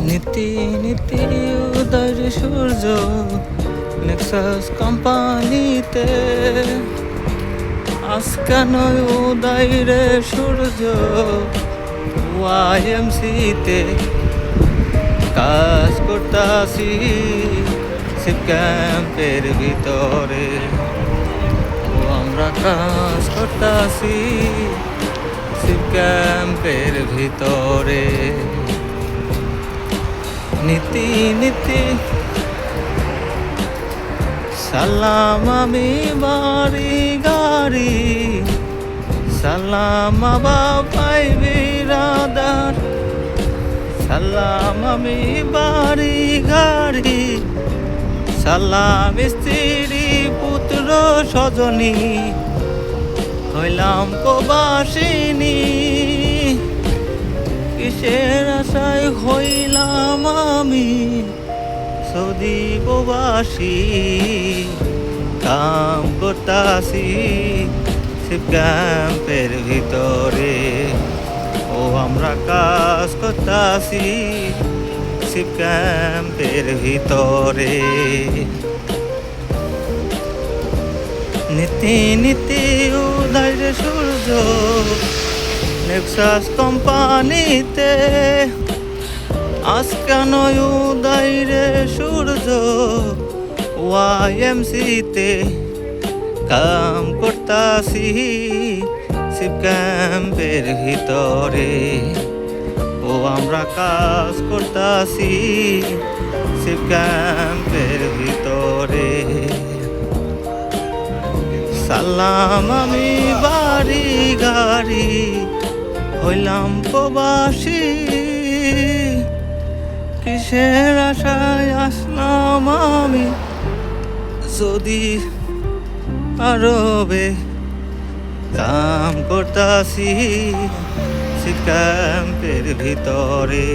নীতি নীতি উদয়ের সূর্য নেক্সাস কোম্পানিতে আজকে নয় উদয়ের সূর্য ওয়াইএমসিতে কাজ করতাছি শিব ক্যাম্পের ভিতরে। ও আমরা কাজ করতাছি শিব ক্যাম্পের ভিতরে। নীতি নীতি সালাম আমি বাড়ি গাড়ি, সালাম বাবাই বিরাদার, সালাম আমি বাড়ি গাড়ি, সালাম স্ত্রী পুত্র স্বজনী, হইলাম প্রবাসিনী। কিসের আশায় হইলাম আমি সৌদি প্রবাসী, কাম করতাছি শিব ক্যাম্পের ভিতরে। ও আমরা কাজ করতাছি শিব ক্যাম্পের ভিতরে। নীতি নীতি উদয়ের সূর্য নেক্সাস কোম্পানিতে আজকে নয় উদয়ের সূর্য ওয়াইএমসিতে কাম করতাছি শিব ক্যাম্পের ভিতরে। ও আমরা কাজ করতাছি শিব ক্যাম্পের ভিতরে। সালাম আমি বাড়ি গাড়ি, হইলাম প্রবাসী। কিসের আশায় আসলাম আমি যদি আরবে, কাম করতাছি শিব ক্যাম্পের ভিতরে।